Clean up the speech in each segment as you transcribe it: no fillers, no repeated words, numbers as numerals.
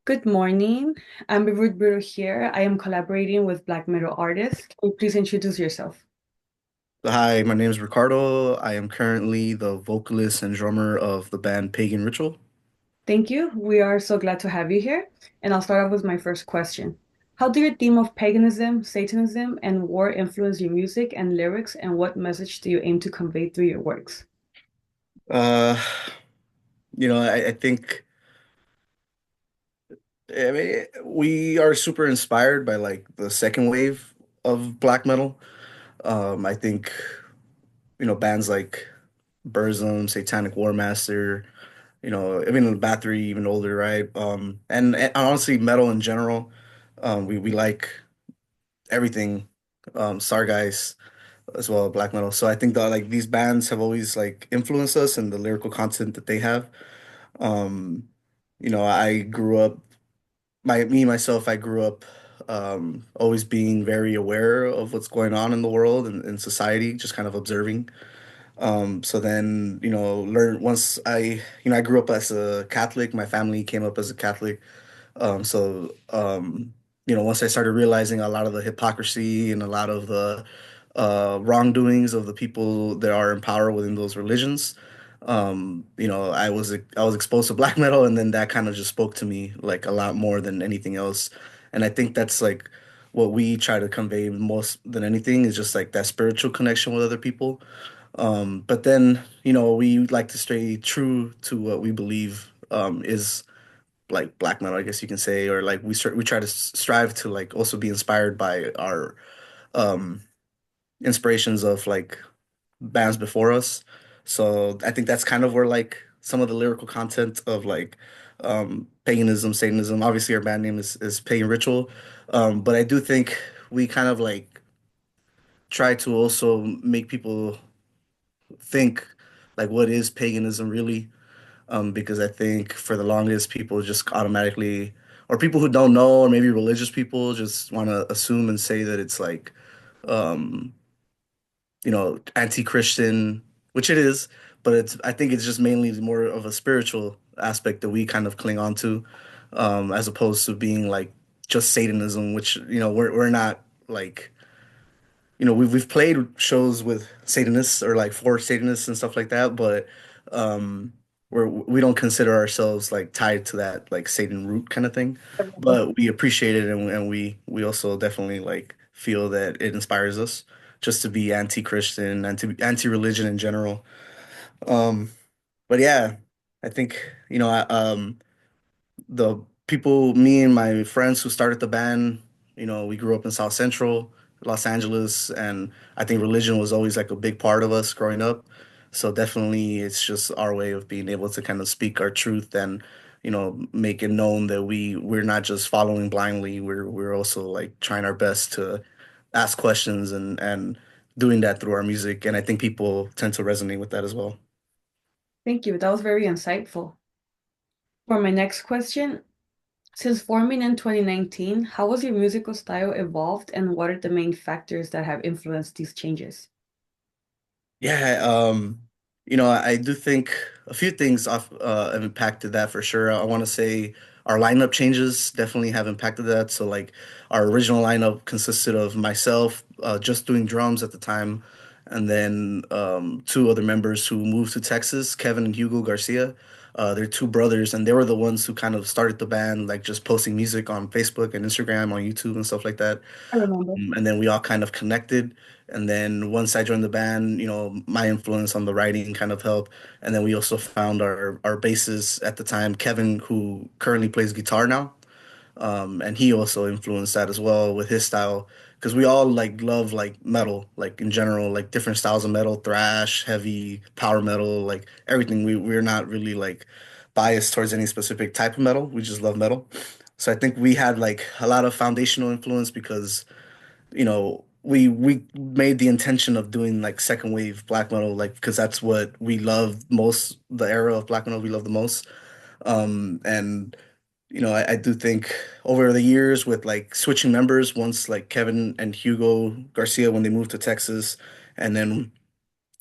Good morning. I'm Ruth here. I am collaborating with Black metal artists. Can you please introduce yourself? Hi, my name is Ricardo. I am currently the vocalist and drummer of the band Pagan Ritual. Thank you. We are so glad to have you here. And I'll start off with my first question. How do your theme of paganism, Satanism, and war influence your music and lyrics, and what message do you aim to convey through your works? Uh, I think we are super inspired by like the second wave of black metal. I think bands like Burzum, Satanic War Master, even Bathory, even older, right? And honestly, metal in general. We like everything, Sargeist as well, black metal. So I think that like these bands have always like influenced us and the lyrical content that they have. Um, I grew up myself, I grew up always being very aware of what's going on in the world and in society, just kind of observing. So then, learn once I grew up as a Catholic, my family came up as a Catholic. Once I started realizing a lot of the hypocrisy and a lot of the wrongdoings of the people that are in power within those religions, I was exposed to black metal, and then that kind of just spoke to me like a lot more than anything else. And I think that's like what we try to convey most than anything is just like that spiritual connection with other people. But then, we like to stay true to what we believe is like black metal, I guess you can say, or like we try to strive to like also be inspired by our um inspirations of like bands before us. So I think that's kind of where like some of the lyrical content of like paganism, Satanism. Obviously, our band name is Pagan Ritual, but I do think we kind of like try to also make people think like what is paganism really, because I think for the longest people just automatically, or people who don't know, or maybe religious people just want to assume and say that it's like, um, anti-Christian, which it is, but I think it's just mainly more of a spiritual aspect that we kind of cling on to, as opposed to being like just Satanism, which, we're not like, we've played shows with Satanists or like for Satanists and stuff like that, but um we don't consider ourselves like tied to that like Satan root kind of thing. But we appreciate it, and we also definitely like feel that it inspires us just to be anti-Christian, anti-religion in general. Um but yeah, I think, the people, me and my friends who started the band, we grew up in South Central Los Angeles, and I think religion was always like a big part of us growing up. So definitely, it's just our way of being able to kind of speak our truth and, make it known that we're not just following blindly. We're also like trying our best to ask questions and doing that through our music. And I think people tend to resonate with that as well. Thank you. That was very insightful. For my next question, since forming in 2019, how has your musical style evolved, and what are the main factors that have influenced these changes? Yeah, I do think a few things have impacted that for sure. I want to say our lineup changes definitely have impacted that. So like our original lineup consisted of myself, just doing drums at the time, and then two other members who moved to Texas, Kevin and Hugo Garcia. They're two brothers, and they were the ones who kind of started the band, like just posting music on Facebook and Instagram, on YouTube and stuff like that. I remember. And then we all kind of connected. And then once I joined the band, my influence on the writing kind of helped. And then we also found our bassist at the time, Kevin, who currently plays guitar now. And he also influenced that as well with his style. Because we all like love like metal, like in general, like different styles of metal, thrash, heavy, power metal, like everything. We're not really like biased towards any specific type of metal. We just love metal. So I think we had like a lot of foundational influence because we made the intention of doing like second wave black metal, like because that's what we love most, the era of black metal we love the most. And I do think over the years with like switching members, once like Kevin and Hugo Garcia when they moved to Texas, and then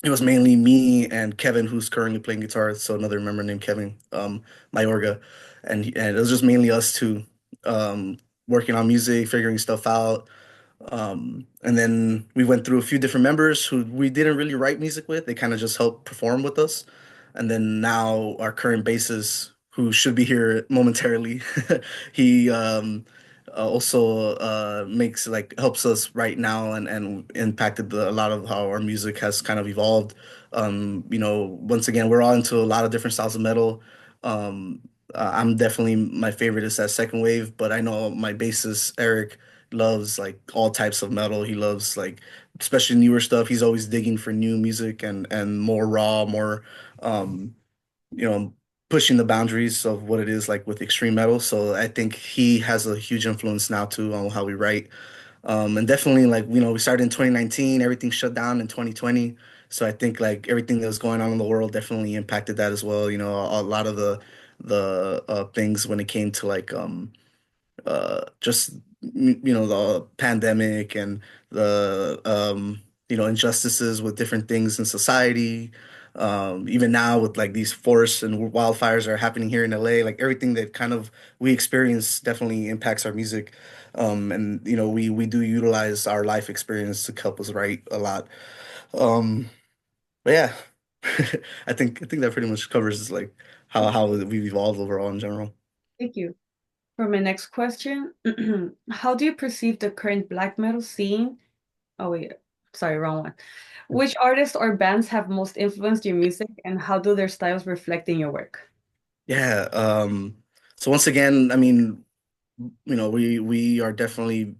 it was mainly me and Kevin, who's currently playing guitar. So another member named Kevin, Mayorga, and it was just mainly us two, um, working on music, figuring stuff out. And then we went through a few different members who we didn't really write music with. They kind of just helped perform with us. And then now our current bassist, who should be here momentarily, he also makes like helps us right now and impacted a lot of how our music has kind of evolved. Once again, we're all into a lot of different styles of metal. Um, I'm definitely my favorite is that second wave, but I know my bassist Eric loves like all types of metal. He loves like especially newer stuff. He's always digging for new music and more raw, more um, you know, pushing the boundaries of what it is like with extreme metal. So I think he has a huge influence now too on how we write. And definitely like, we started in 2019, everything shut down in 2020. So I think like everything that was going on in the world definitely impacted that as well. A lot of the things when it came to like just the pandemic and the injustices with different things in society. Even now with like these forests and wildfires are happening here in LA, like everything that kind of we experience definitely impacts our music. And we do utilize our life experience to help us write a lot. um but yeah, I think that pretty much covers like how we've evolved overall in general. Thank you. For my next question, how do you perceive the current black metal scene? Oh wait, sorry, wrong one. Which artists or bands have most influenced your music, and how do their styles reflect in your work? Yeah. So once again, I mean, we are definitely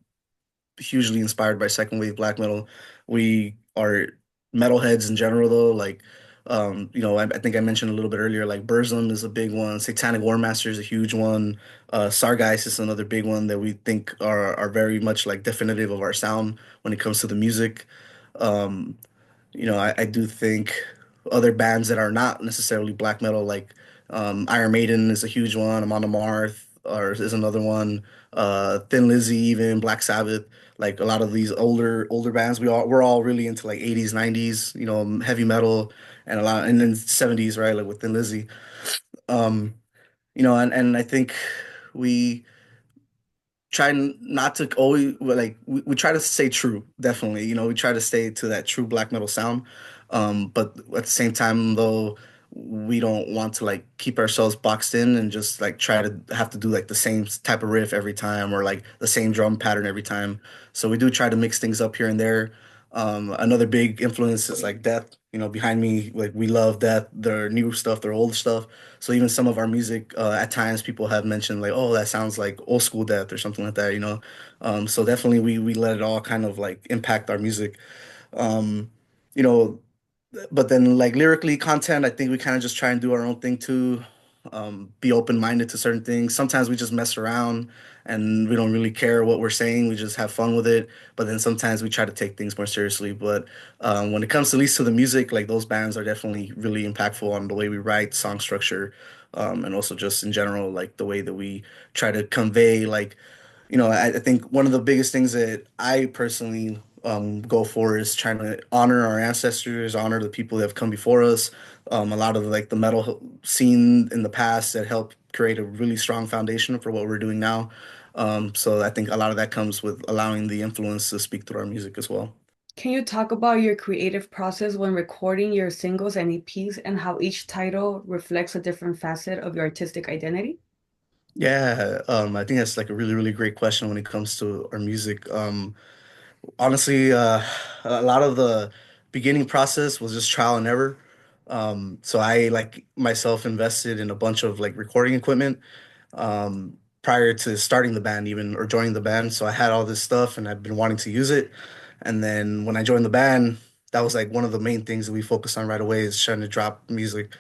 hugely inspired by second wave black metal. We are metalheads in general, though. Like, I think I mentioned a little bit earlier, like Burzum is a big one. Satanic War Master is a huge one. Sargeist is another big one that we think are very much like definitive of our sound when it comes to the music. Um, I do think other bands that are not necessarily black metal, like Iron Maiden is a huge one. Amon Amarth or is another one. Thin Lizzy, even Black Sabbath, like a lot of these older bands. We're all really into like 80s, 90s, heavy metal and a lot, and then 70s, right? Like with Thin Lizzy. Um, and I think we not to always like we try to stay true, definitely, we try to stay to that true black metal sound, but at the same time though we don't want to like keep ourselves boxed in and just like try to have to do like the same type of riff every time or like the same drum pattern every time. So we do try to mix things up here and there. Another big influence is like Death, behind me, like we love Death, their new stuff, their old stuff. So even some of our music, at times people have mentioned like, oh, that sounds like old school Death or something like that. So definitely we let it all kind of like impact our music. Um, you know, but then like lyrically content, I think we kind of just try and do our own thing too. Be open-minded to certain things. Sometimes we just mess around and we don't really care what we're saying. We just have fun with it. But then sometimes we try to take things more seriously. But when it comes at least to the music, like those bands are definitely really impactful on the way we write, song structure, and also just in general, like the way that we try to convey like I think one of the biggest things that I personally go for is trying to honor our ancestors, honor the people that have come before us. A lot of like the metal scene in the past that helped create a really strong foundation for what we're doing now. So I think a lot of that comes with allowing the influence to speak through our music as well. Can you talk about your creative process when recording your singles and EPs and how each title reflects a different facet of your artistic identity? Yeah, I think that's like a really, really great question when it comes to our music. Honestly, a lot of the beginning process was just trial and error. So I like myself invested in a bunch of like recording equipment prior to starting the band even or joining the band. So I had all this stuff and I've been wanting to use it. And then when I joined the band, that was like one of the main things that we focused on right away is trying to drop music.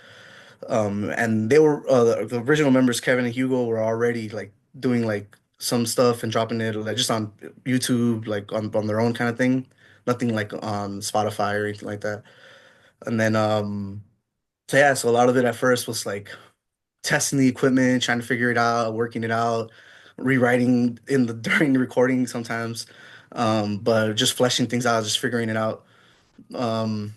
And they were the original members, Kevin and Hugo, were already like doing like some stuff and dropping it like just on YouTube, like on their own kind of thing. Nothing like on Spotify or anything like that. And then so yeah, so a lot of it at first was like testing the equipment, trying to figure it out, working it out, rewriting in the during the recording sometimes. But just fleshing things out, just figuring it out. Um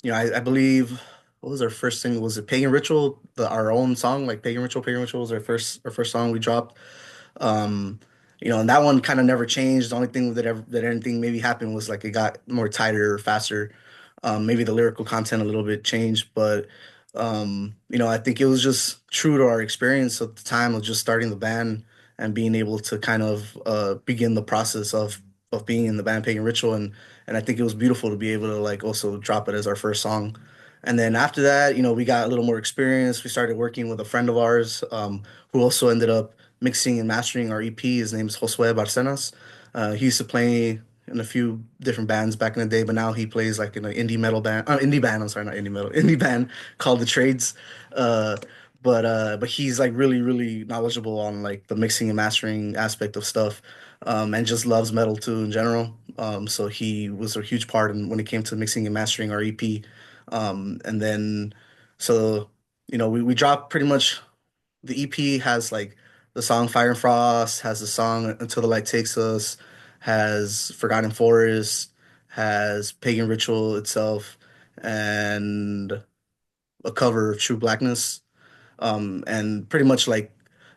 I believe what was our first single? Was it Pagan Ritual, our own song, like Pagan Ritual? Pagan Ritual was our first song we dropped. Um, and that one kind of never changed. The only thing that anything maybe happened was like it got more tighter, faster. Maybe the lyrical content a little bit changed, but I think it was just true to our experience at the time of just starting the band and being able to kind of begin the process of being in the band Pagan Ritual, and I think it was beautiful to be able to like also drop it as our first song. And then after that, we got a little more experience. We started working with a friend of ours, who also ended up mixing and mastering our EP. His name is 𝓑𝓻𝓾𝓽𝓪𝓵. He used to play in a few different bands back in the day, but now he plays like in an indie band. I'm sorry, not indie metal, indie band called The Trades. Uh, but he's like really, really knowledgeable on like the mixing and mastering aspect of stuff, and just loves metal too in general. So he was a huge part in when it came to mixing and mastering our EP. And then so we dropped pretty much the EP has like the song Fire and Frost, has the song Until the Light Takes Us, has Forgotten Forest, has Pagan Ritual itself, and a cover of True Blackness. And pretty much like,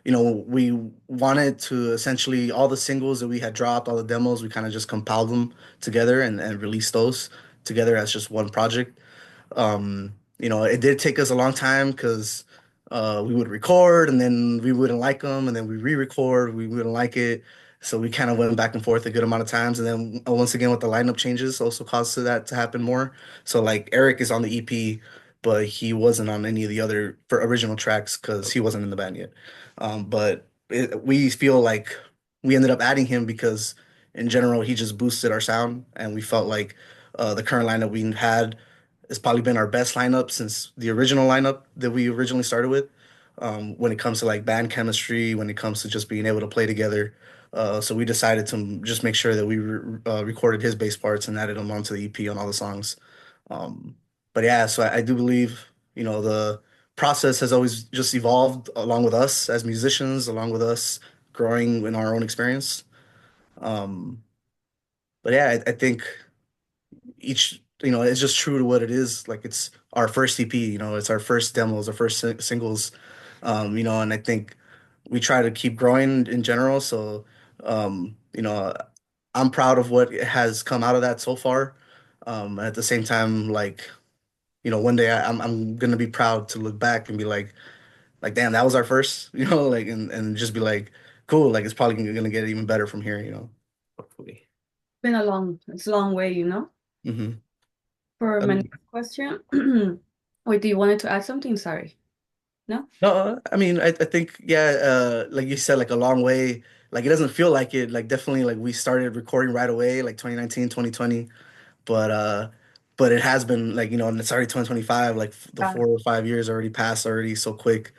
we wanted to essentially all the singles that we had dropped, all the demos, we kind of just compiled them together and released those together as just one project. It did take us a long time because we would record and then we wouldn't like them, and then we re-record, we wouldn't like it. So we kind of went back and forth a good amount of times. And then once again, with the lineup changes, also caused that to happen more. So like Eric is on the EP, but he wasn't on any of the other for original tracks because he wasn't in the band yet. We feel like we ended up adding him because in general, he just boosted our sound, and we felt like the current lineup we had it's probably been our best lineup since the original lineup that we originally started with. When it comes to like band chemistry, when it comes to just being able to play together. So we decided to just make sure that we recorded his bass parts and added them onto the EP on all the songs. Um, but yeah, so I do believe, the process has always just evolved along with us as musicians, along with us growing in our own experience. Um, but yeah, I think each it's just true to what it is. Like it's our first EP, it's our first demos, our first singles, and I think we try to keep growing in general. So, I'm proud of what has come out of that so far. And at the same time, like, one day I'm gonna be proud to look back and be like, damn, that was our first, like, and just be like, cool, like it's probably gonna get even better from here. Hopefully. It's a long way, you know? Hmm. For my next question, wait, do you wanted to add something? Sorry. No? No, I mean, I think, yeah, like you said, like a long way. Like it doesn't feel like it. Like definitely, like we started recording right away, like 2019, 2020. But but it has been like, and it's already 2025. Like the Yeah. 4 or 5 years already passed already so quick,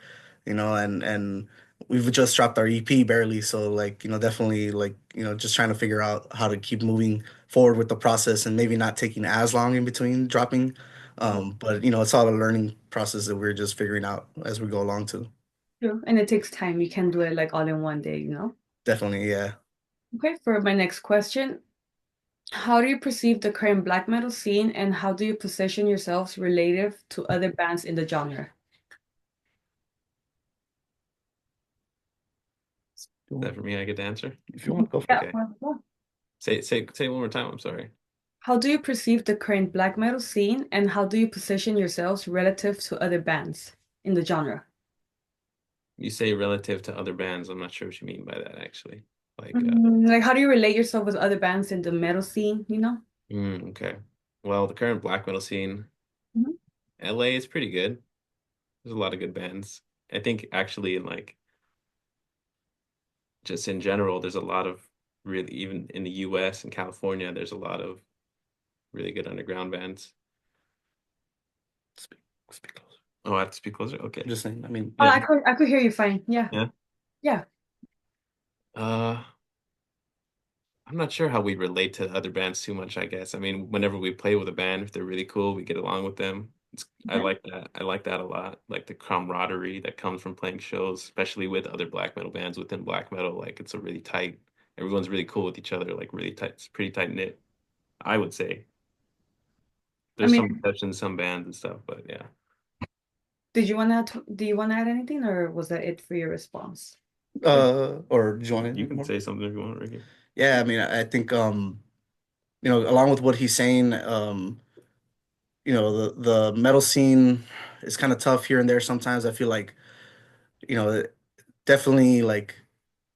and we've just dropped our EP barely. So like, definitely like, just trying to figure out how to keep moving forward with the process and maybe not taking as long in between dropping. But it's all a learning process that we're just figuring out as we go along too. True. And it takes time. You can't do it like all in one day, you know? Definitely, yeah. Okay, for my next question, how do you perceive the current black metal scene and how do you position yourselves relative to other bands in the genre? Is that for me? I get to answer? If you want to go for it. Yeah. Okay. Well. Say it one more time. I'm sorry. How do you perceive the current black metal scene and how do you position yourselves relative to other bands in the genre? You say relative to other bands. I'm not sure what you mean by that, actually. Like, Like, how do you relate yourself with other bands in the metal scene, you know? okay. Well, the current black metal scene, Mhm. LA is pretty good. There's a lot of good bands. I think actually in like just in general, there's a lot of really even in the US and California, there's a lot of really good underground bands. Speak, speak closer. Oh, I have to speak closer. Okay. I'm just saying. I mean, Oh, Yeah. I could hear you fine. Yeah. Yeah. Yeah. Uh, I'm not sure how we relate to other bands too much, I guess. I mean, whenever we play with a band, if they're really cool, we get along with them. I Okay. like that. I like that a lot. Like the camaraderie that comes from playing shows, especially with other black metal bands within black metal. Like it's a really tight, everyone's really cool with each other, like really tight, it's pretty tight knit, I would say. I there's some mean, exceptions, some bands and stuff, but yeah. do you want to add anything, or was that it for your response? Or do you want You anything can more? say something if you want, Ricky. Yeah, I mean, I think along with what he's saying, the metal scene is kind of tough here and there sometimes. I feel like, you know, definitely like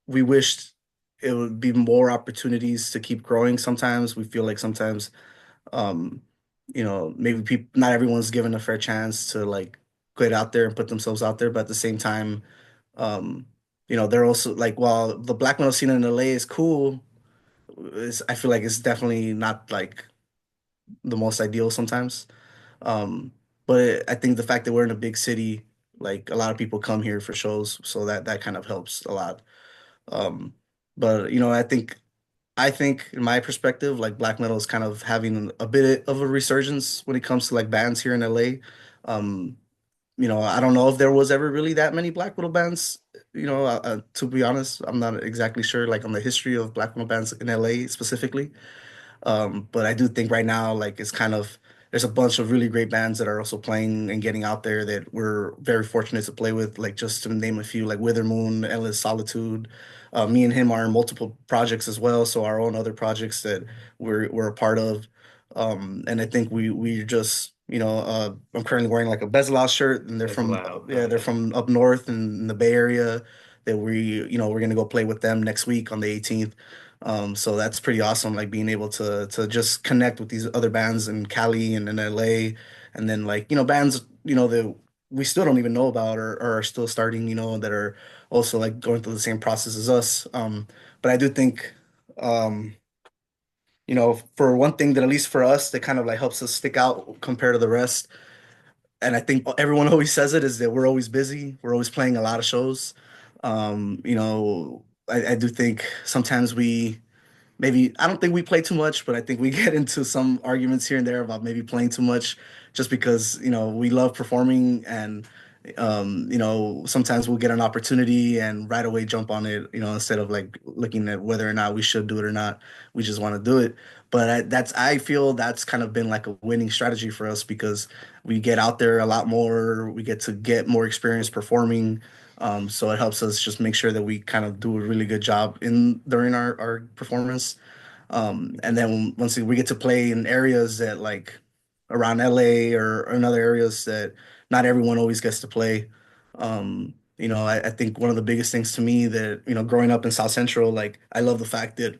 we wished it would be more opportunities to keep growing sometimes. We feel like sometimes um, maybe people not everyone's given a fair chance to like get out there and put themselves out there, but at the same time, um, they're also like while the black metal scene in LA is cool, I feel like it's definitely not like the most ideal sometimes. Um, but I think the fact that we're in a big city, like a lot of people come here for shows, so that kind of helps a lot. Um, but I think in my perspective, like black metal is kind of having a bit of a resurgence when it comes to like bands here in LA. Um, I don't know if there was ever really that many black metal bands. To be honest, I'm not exactly sure like on the history of black metal bands in LA specifically. But I do think right now, like it's kind of there's a bunch of really great bands that are also playing and getting out there that we're very fortunate to play with. Like just to name a few, like Wither Moon, Endless Solitude. Me and him are in multiple projects as well, so our own other projects that we're a part of. And I think we just I'm currently wearing like a Bezalel shirt, and they're That's from loud. Oh yeah they're yeah. from up north in the Bay Area. That we're gonna go play with them next week on the 18th. So that's pretty awesome, like being able to just connect with these other bands in Cali and in LA, and then like bands that we still don't even know about or are still starting, that are also like going through the same process as us. But I do think, um, for one thing that at least for us that kind of like helps us stick out compared to the rest, and I think everyone always says it is that we're always busy, we're always playing a lot of shows. I do think sometimes we maybe I don't think we play too much, but I think we get into some arguments here and there about maybe playing too much just because, we love performing and sometimes we'll get an opportunity and right away jump on it, instead of like looking at whether or not we should do it or not. We just want to do it. But I feel that's kind of been like a winning strategy for us because we get out there a lot more, we get to get more experience performing. So it helps us just make sure that we kind of do a really good job in during our performance. And then once we get to play in areas that like around LA or in other areas that not everyone always gets to play. I think one of the biggest things to me that, growing up in South Central, like I love the fact that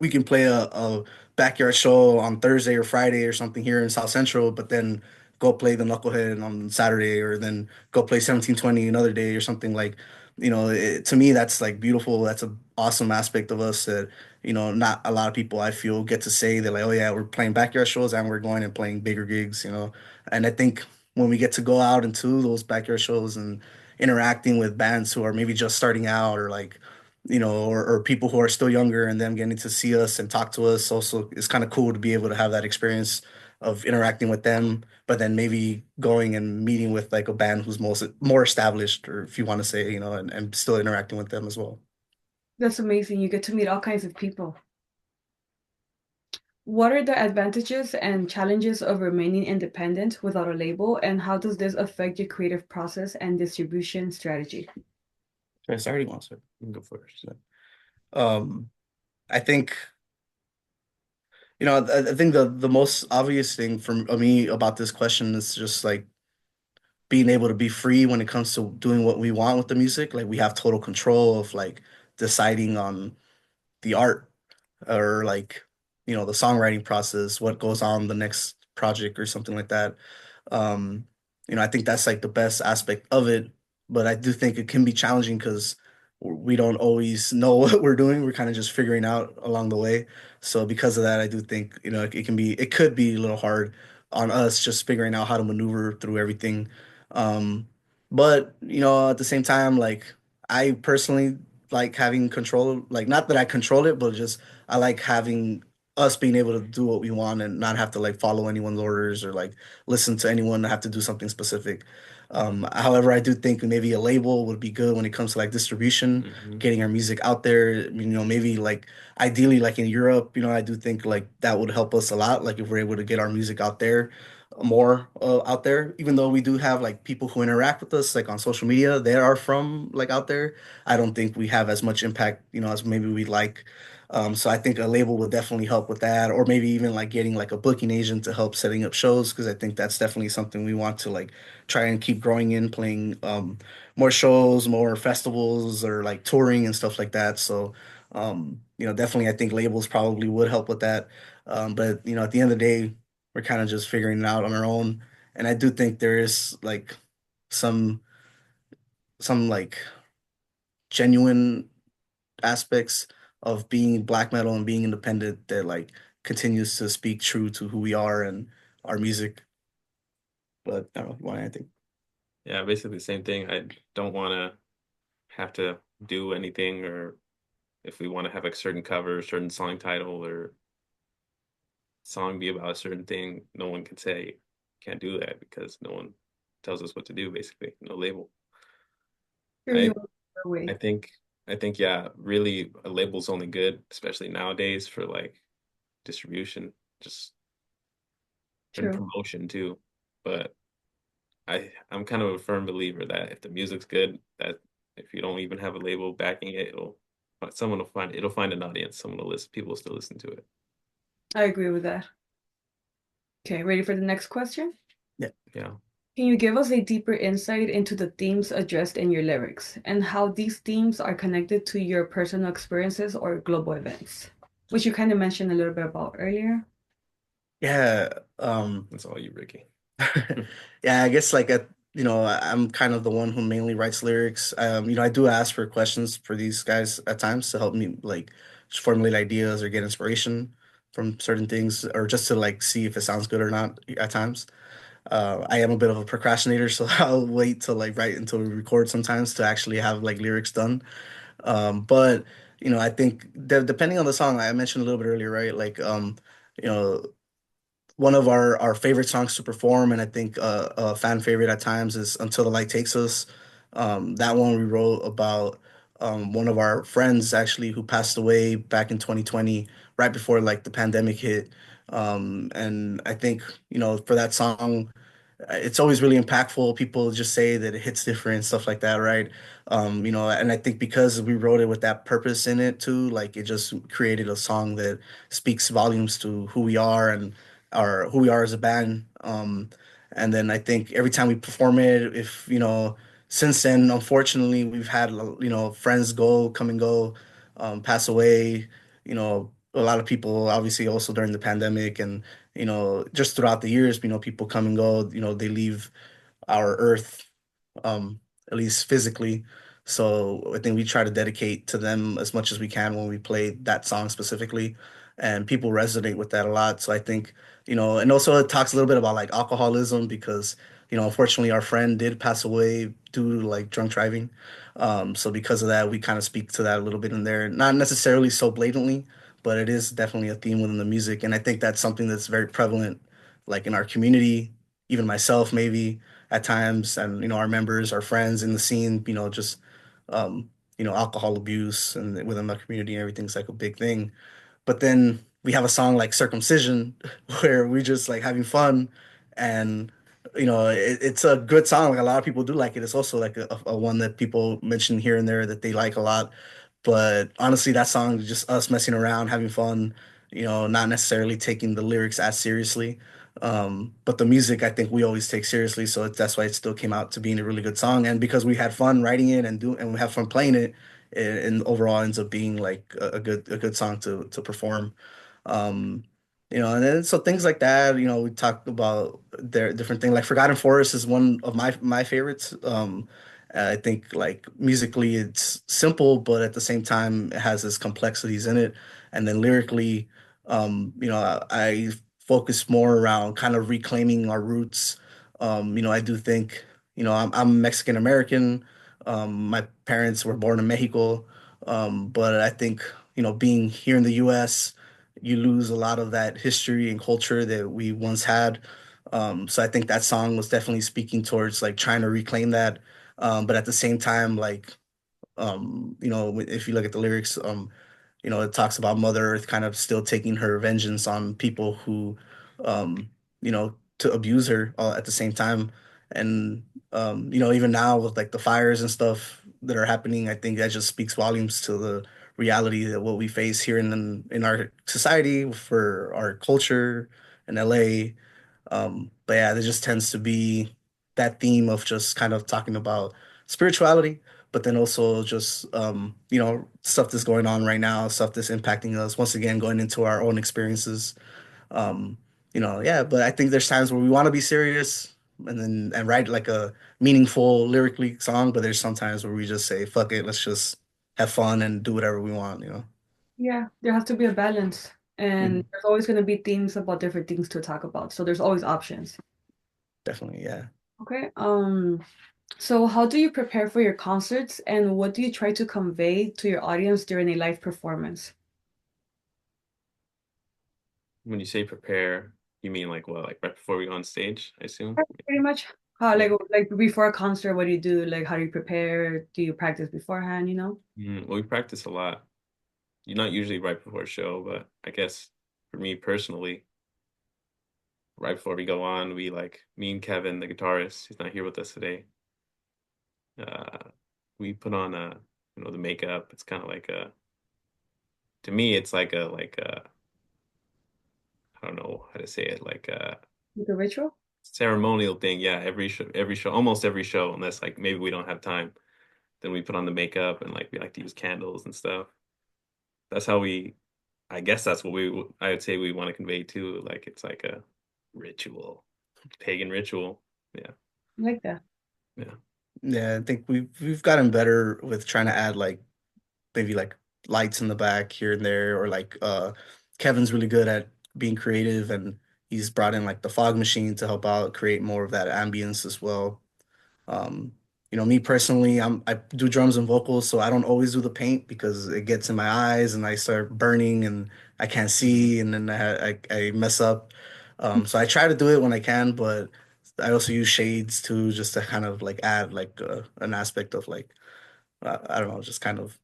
we can play a backyard show on Thursday or Friday or something here in South Central, but then go play the Knucklehead on Saturday or then go play 1720 another day or something like, to me, that's like beautiful. That's an awesome aspect of us that, not a lot of people I feel get to say that like, oh yeah, we're playing backyard shows and we're going and playing bigger gigs. And I think when we get to go out into those backyard shows and interacting with bands who are maybe just starting out or like, or people who are still younger and them getting to see us and talk to us also it's kind of cool to be able to have that experience of interacting with them, but then maybe going and meeting with like a band who's more established, or if you want to say, and still interacting with them as well. That's amazing. You get to meet all kinds of people. What are the advantages and challenges of remaining independent without a label, and how does this affect your creative process and distribution strategy? Yes, I already want to. You can go first. Um, I think, I think the most obvious thing for me about this question is just like being able to be free when it comes to doing what we want with the music. Like we have total control of like deciding on the art or like the songwriting process, what goes on the next project or something like that. um I think that's like the best aspect of it, but I do think it can be challenging because we don't always know what we're doing. We're kind of just figuring out along the way. So because of that, I do think it could be a little hard on us just figuring out how to maneuver through everything. Um but at the same time, like I personally like having control, like not that I control it, but just I like having us being able to do what we want and not have to like follow anyone's orders or like listen to anyone have to do something specific. However, I do think maybe a label would be good when it comes to like distribution, Hmm. getting our music out there. I mean, maybe like ideally like in Europe, I do think like that would help us a lot, like if we're able to get our music out there. more out there. Even though we do have like people who interact with us like on social media, they are from like out there. I don't think we have as much impact, as maybe we'd like. So I think a label would definitely help with that, or maybe even like getting like a booking agent to help setting up shows, because I think that's definitely something we want to like try and keep growing in, playing more shows, more festivals, or like touring and stuff like that. So definitely I think labels probably would help with that. But at the end of the day, we're kind of just figuring it out on our own. And I do think there is like some like genuine aspects of being black metal and being independent that like continues to speak true to who we are and our music. But I don't know, why I think. Yeah, basically the same thing. I don't want to have to do anything, or if we want to have a certain cover, certain song title, or song be about a certain thing, no one can say can't do that because no one tells us what to do, basically. No label. Sure, you I want your I way. think I think yeah, really a label's only good, especially nowadays for like distribution, just and True. promotion too. But I'm kind of a firm believer that if the music's good, that if you don't even have a label backing it, someone will find it'll find an audience. Someone will listen. People will still listen to it. I agree with that. Okay, ready for the next question? Yeah. Yeah. Can you give us a deeper insight into the themes addressed in your lyrics and how these themes are connected to your personal experiences or global events, which you kind of mentioned a little bit about earlier? Yeah. That's all you, Ricky. Yeah, I guess like I'm kind of the one who mainly writes lyrics. I do ask for questions for these guys at times to help me like just formulate ideas or get inspiration from certain things, or just to like see if it sounds good or not at times. I am a bit of a procrastinator, so I'll wait till like right until we record sometimes to actually have like lyrics done. But I think depending on the song, I mentioned a little bit earlier, right? Like you know, one of our favorite songs to perform, and I think a fan favorite at times, is "Until the Light Takes Us." That one we wrote about one of our friends actually who passed away back in 2020, right before like the pandemic hit. And I think for that song, it's always really impactful. People just say that it hits different, stuff like that, right? And I think because we wrote it with that purpose in it too, like it just created a song that speaks volumes to who we are and our who we are as a band. And then I think every time we perform it, if since then, unfortunately, we've had friends come and go, pass away. A lot of people, obviously, also during the pandemic, and just throughout the years, people come and go. They leave our earth, um, at least physically. So I think we try to dedicate to them as much as we can when we play that song specifically, and people resonate with that a lot. So I think, and also it talks a little bit about like alcoholism, because unfortunately our friend did pass away due to like drunk driving. So because of that, we kind of speak to that a little bit in there, not necessarily so blatantly, but it is definitely a theme within the music, and I think that's something that's very prevalent, like in our community, even myself maybe at times, and our members, our friends in the scene, just alcohol abuse and within the community and everything's like a big thing. But then we have a song like Circumcision where we just like having fun, and it's a good song. Like a lot of people do like it. It's also like a one that people mention here and there that they like a lot. But honestly, that song is just us messing around, having fun, not necessarily taking the lyrics as seriously. But the music, I think we always take seriously, so that's why it still came out to being a really good song. And because we had fun writing it and we have fun playing it, and overall ends up being like a good song to perform. Um, and then so things like that, we talked about their different things. Like Forgotten Forest is one of my favorites. I think like musically it's simple, but at the same time it has its complexities in it. And then lyrically, I focus more around kind of reclaiming our roots. I do think, I'm Mexican American. My parents were born in Mexico. But I think, being here in the US, you lose a lot of that history and culture that we once had. So I think that song was definitely speaking towards like trying to reclaim that. But at the same time, like, if you look at the lyrics, it talks about Mother Earth kind of still taking her vengeance on people who, um, you know, to abuse her at the same time. And even now with like the fires and stuff that are happening, I think that just speaks volumes to the reality that what we face here in our society for our culture in LA. But yeah, there just tends to be that theme of just kind of talking about spirituality, but then also just stuff that's going on right now, stuff that's impacting us. Once again, going into our own experiences. Um, yeah. But I think there's times where we want to be serious and write like a meaningful lyrically song, but there's sometimes where we just say, "Fuck it, let's just have fun and do whatever we want." Yeah, there has to be a balance, and Mhm. there's always going to be things about different things to talk about. So there's always options. Definitely, yeah. Okay. So how do you prepare for your concerts, and what do you try to convey to your audience during a live performance? When you say prepare, you mean like what, like right before we go on stage, I assume? Pretty much. How Yeah. like before a concert, what do you do? Like how do you prepare? Do you practice beforehand, you know? Well, we practice a lot. You're not usually right before a show, but I guess for me personally, right before we go on, we like me and Kevin, the guitarist, he's not here with us today. Uh, we put on the makeup. It's kind of like to me, it's like a I don't know how to say it, like a Like a ritual? ceremonial thing. Yeah, every show, almost every show, unless like maybe we don't have time, then we put on the makeup and like we like to use candles and stuff. That's how we, I guess that's what I would say we want to convey too. Like it's like a ritual, pagan ritual. Yeah, I like that. yeah. Yeah, I think we've gotten better with trying to add like maybe like lights in the back here and there, or like Kevin's really good at being creative, and he's brought in like the fog machine to help out create more of that ambience as well. Um, me personally, I do drums and vocals, so I don't always do the paint because it gets in my eyes and I start burning and I can't Mhm. see, and then I mess up. So I try to do it when I can, but I also use shades too, just to kind of like add like an aspect of like I don't know, just kind of,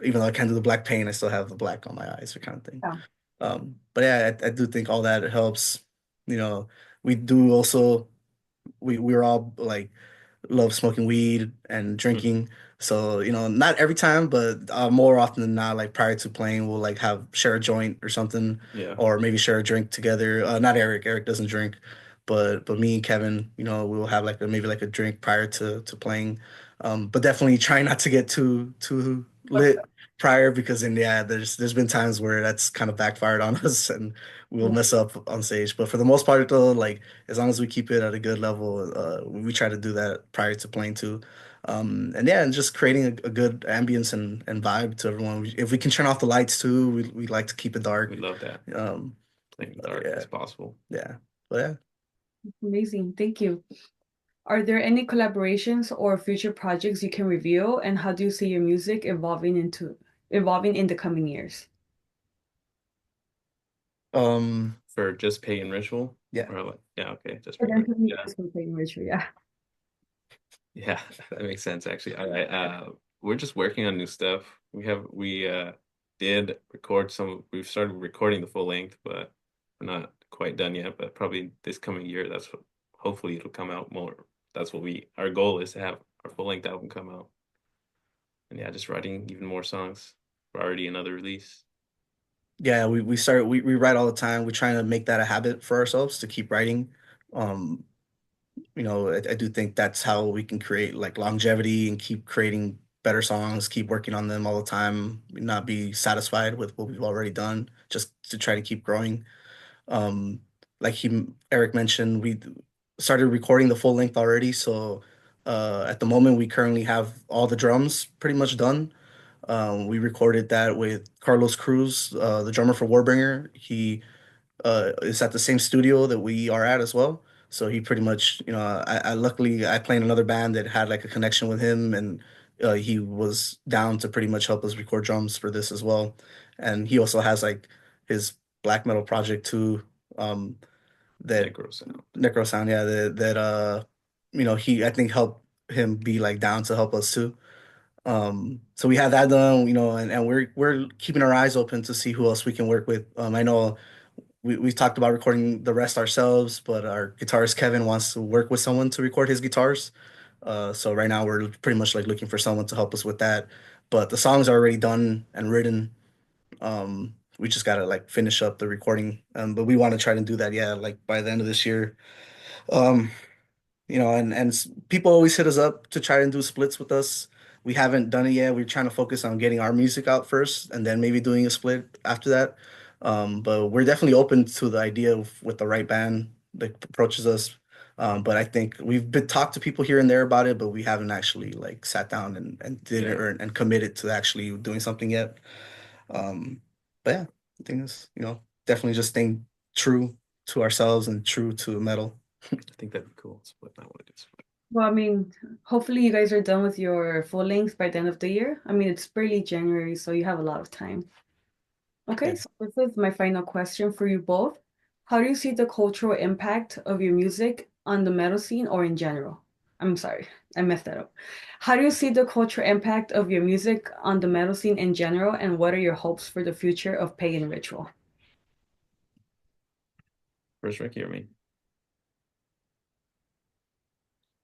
even though I can't do the black paint, I still have the black on my eyes, or kind of thing. Yeah. But yeah, I do think all that helps. You know, we do also we're all like love smoking weed and Mhm. drinking. So, not every time, but more often than not, like prior to playing, we'll like have share a joint or something, Yeah, or maybe share a drink together. Not Eric. Eric doesn't drink, but me and Kevin, we'll have like maybe like a drink prior to playing. But definitely try not to get too lit prior, because then yeah, there's been times where that's kind of backfired on us and we'll Yeah. mess up on stage. But for the most part though, like as long as we keep it at a good level, we try to do that prior to playing too. And yeah, and just creating a good ambience and vibe to everyone. If we can turn off the lights too, we like to keep it we dark. love that. Um, Playing dark yeah, as possible. yeah, but yeah. Amazing. Thank you. Are there any collaborations or future projects you can reveal, and how do you see your music evolving in the coming years? For just pagan ritual, Yeah. or like yeah, okay, just pagan ritual. Eventually, Yeah, just something ritual, yeah. yeah, that makes sense actually. We're just working on new stuff. We did record some. We've started recording the full length, but we're not quite done yet. But probably this coming year, that's what. Hopefully, it'll come out more. That's what our goal is to have our full length album come out. And yeah, just writing even more songs for already another release. Yeah, we write all the time. We're trying to make that a habit for ourselves to keep writing. Um, I do think that's how we can create like longevity and keep creating better songs, keep working on them all the time, not be satisfied with what we've already done, just to try to keep growing. Um, like Eric mentioned, we started recording the full length already. So at the moment, we currently have all the drums pretty much done. We recorded that with Carlos Cruz, the drummer for Warbringer. He is at the same studio that we are at as well. So he pretty much, I luckily I play in another band that had like a connection with him, and he was down to pretty much help us record drums for this as well. And he also has like his black metal project too, that Necro sound. Necro Sound, yeah, he I think helped him be like down to help us too. So we have that done, and we're keeping our eyes open to see who else we can work with. I know we talked about recording the rest ourselves, but our guitarist Kevin wants to work with someone to record his guitars. So right now we're pretty much like looking for someone to help us with that. But the songs are already done and written. We just gotta like finish up the recording. But we want to try to do that, yeah, like by the end of this year. Um, people always hit us up to try and do splits with us. We haven't done it yet. We're trying to focus on getting our music out first and then maybe doing a split after that. But we're definitely open to the idea of with the right band that approaches us. But I think we've been talked to people here and there about it, but we haven't actually like sat down and did it Yeah. and committed to actually doing something yet. Um, but yeah, I think it's, definitely just staying true to ourselves and true to metal. I think that'd be cool. Split. I want to do split. Well, I mean, hopefully you guys are done with your full length by the end of the year. I mean, it's barely January, so you have a lot of time. Okay, Yeah. so this is my final question for you both. How do you see the cultural impact of your music on the metal scene or in general? I'm sorry, I messed that up. How do you see the cultural impact of your music on the metal scene in general, and what are your hopes for the future of Pagan Ritual? First, Ricky or me?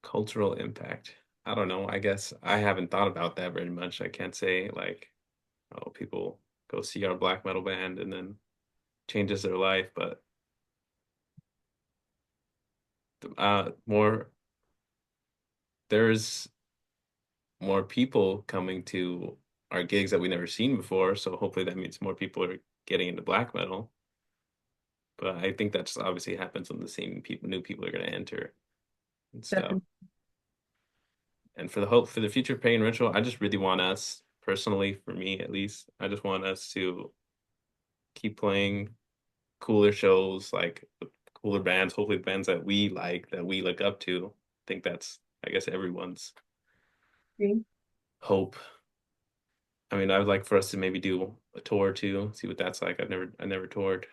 Cultural impact. I don't know. I guess I haven't thought about that very much. I can't say like, oh, people go see our black metal band and then changes their life, but more there's more people coming to our gigs that we've never seen before. So hopefully that means more people are getting into black metal. But I think that's obviously happens when the same people, new people are going to enter and stuff. Definitely. And for the hope for the future Pagan Ritual, I just really want us personally, for me at least, I just want us to keep playing cooler shows, like with cooler bands, hopefully bands that we like, that we look up to. I think that's, I guess, everyone's hope. I mean, I would like for us to maybe do a tour too, see what that's like. I never toured.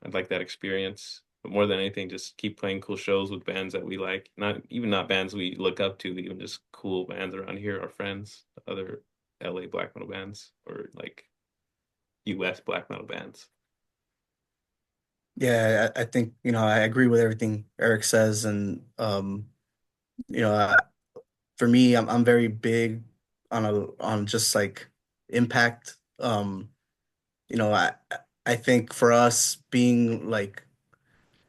I'd like that experience. But more than anything, just keep playing cool shows with bands that we like. Not bands we look up to, even just cool bands around here, our friends, other LA black metal bands or like US black metal bands. Yeah, I think, I agree with everything Eric says. And, you know, uh, for me, I'm very big on just like impact. You know, I think for us being like,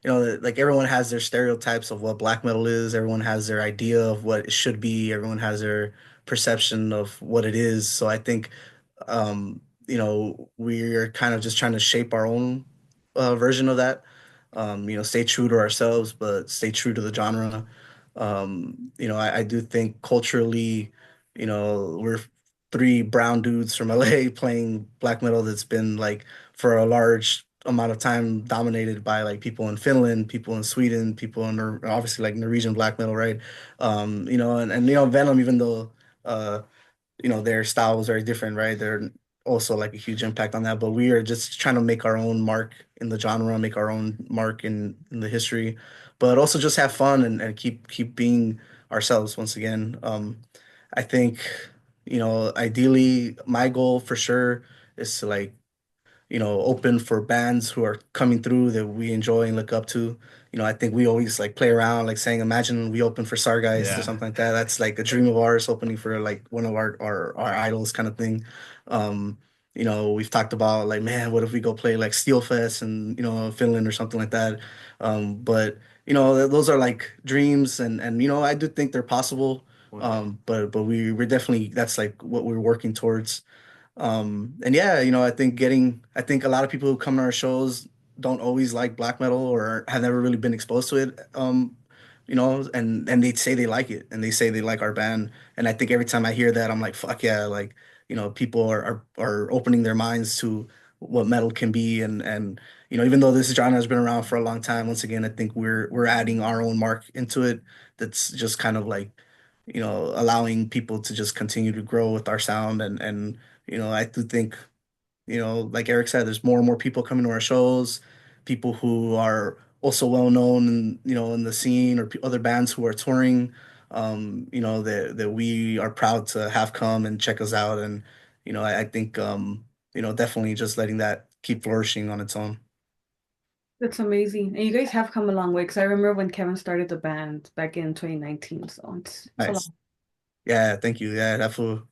like everyone has their stereotypes of what black metal is. Everyone has their idea of what it should be. Everyone has their perception of what it is. So I think we're kind of just trying to shape our own version of that. Stay true to ourselves, but stay true to the genre. I do think culturally, we're three brown dudes from LA playing black metal that's been like for a large amount of time dominated by like people in Finland, people in Sweden, people in obviously like Norwegian black metal, right? And Venom, even though their style was very different, right? They're also like a huge impact on that. But we are just trying to make our own mark in the genre, make our own mark in the history, but also just have fun and keep being ourselves once again. I think, ideally my goal for sure is to like open for bands who are coming through that we enjoy and look up to. I think we always like play around, like saying, imagine we open for Sargeist or Yeah. something like that. That's like a dream of ours, opening for like one of our idols kind of thing. Um, we've talked about like, man, what if we go play like Steel Fest and, Finland or something like that. But those are like dreams and I do think they're possible. One day. But we're definitely, that's like what we're working towards. And yeah, I think a lot of people who come to our shows don't always like black metal or have never really been exposed to it. And they say they like it and they say they like our band. And I think every time I hear that, I'm like, fuck yeah, like, people are opening their minds to what metal can be. And even though this genre has been around for a long time, once again, I think we're adding our own mark into it. That's just kind of like, allowing people to just continue to grow with our sound and I do think, like Eric said, there's more and more people coming to our shows, people who are also well known in, in the scene or other bands who are touring, that we are proud to have come and check us out. And, I think, definitely just letting that keep flourishing on its own. That's amazing. And you guys have come a long way because I remember when Kevin started the band back in 2019. So it's a lot. Nice. Yeah, thank you. Yeah, that fool.